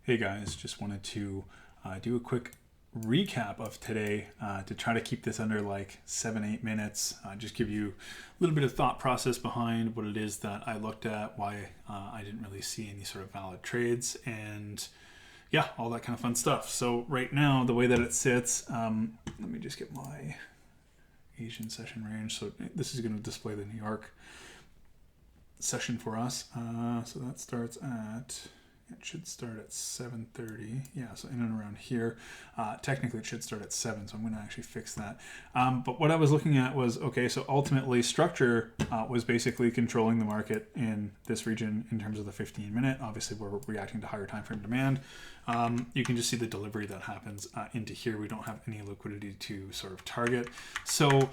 Hey guys, just wanted to do a quick recap of today to try to keep this under like 7-8 minutes. Just give you a little bit of thought process behind what it is that I looked at, why I didn't really see any sort of valid trades, and yeah, all that kind of fun stuff. So right now, the way that it sits, let me just get my Asian session range. So this is going to display the New York session for us. So that starts at... It should start at 7:30. Yeah, so in and around here. Technically, it should start at 7, so I'm going to actually fix that. But what I was looking at was, okay, so ultimately structure was basically controlling the market in this region in terms of the 15-minute. Obviously, we're reacting to higher time frame demand. You can just see the delivery that happens into here. We don't have any liquidity to sort of target. So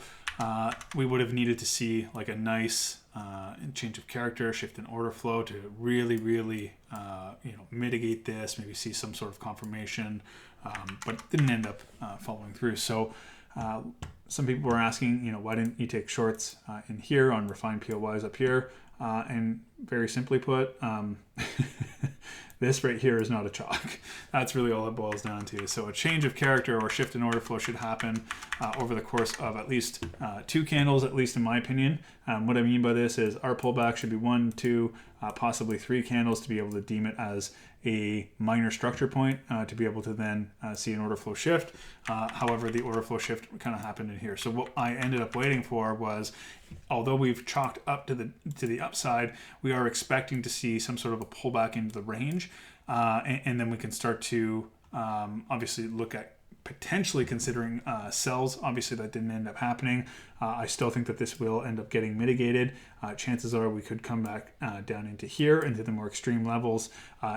we would have needed to see like a nice change of character, shift in order flow to really mitigate this, maybe see some sort of confirmation, but it didn't end up following through. So some people were asking, why didn't you take shorts in here on refined POYs up here? And very simply put, this right here is not a chalk. That's really all it boils down to. So a change of character or shift in order flow should happen over the course of at least 2 candles, at least in my opinion. What I mean by this is our pullback should be 1, 2, possibly 3 candles to be able to deem it as a minor structure point to be able to then see an order flow shift. However, the order flow shift kind of happened in here. So what I ended up waiting for was, although we've chalked up to the upside, we are expecting to see some sort of a pullback into the range, and then we can start to obviously look at potentially considering sells. Obviously that didn't end up happening. I still think that this will end up getting mitigated. Chances are we could come back down into here, into the more extreme levels,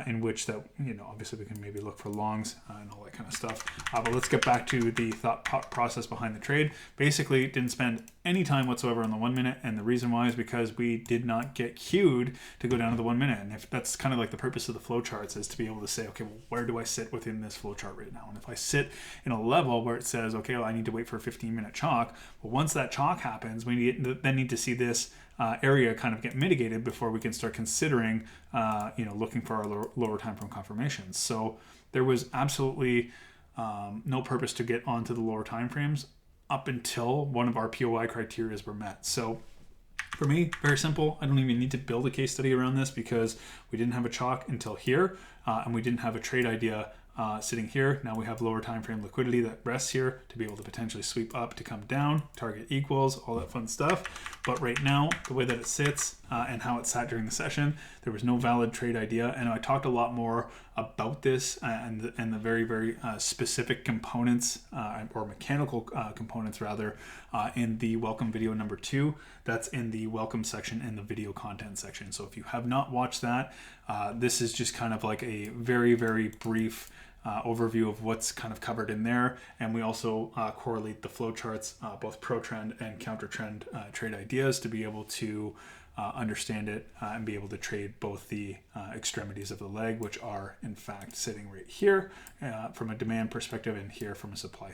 in which that, obviously we can maybe look for longs and all that kind of stuff. But let's get back to the thought process behind the trade. Basically, didn't spend any time whatsoever on the 1 minute, and the reason why is because we did not get queued to go down to the 1 minute. And if that's kind of like the purpose of the flow charts, is to be able to say, okay, well, where do I sit within this flow chart right now? And if I sit in a level where it says, okay, well, I need to wait for a 15-minute chalk, well, once that chalk happens, we then need to see this area kind of get mitigated before we can start considering, looking for our lower time frame confirmations. So there was absolutely no purpose to get onto the lower time frames up until one of our POI criteria were met. So for me, very simple. I don't even need to build a case study around this because we didn't have a chalk until here, and we didn't have a trade idea sitting here. Now we have lower time frame liquidity that rests here to be able to potentially sweep up to come down, target equals, all that fun stuff. But right now, the way that it sits and how it sat during the session, there was no valid trade idea. And I talked a lot more about this and the very specific components or mechanical components rather in the welcome video number 2. That's in the welcome section in the video content section. So if you have not watched that, this is just kind of like a very brief overview of what's kind of covered in there. And we also correlate the flow charts, both pro trend and counter trend trade ideas to be able to understand it and be able to trade both the extremities of the leg, which are in fact sitting right here from a demand perspective and here from a supply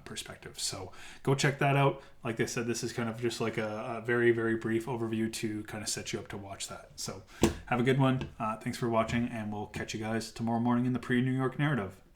perspective. So go check that out. Like I said, this is kind of just like a very brief overview to kind of set you up to watch that. So have a good one. Thanks for watching, and we'll catch you guys tomorrow morning in the pre-New York narrative.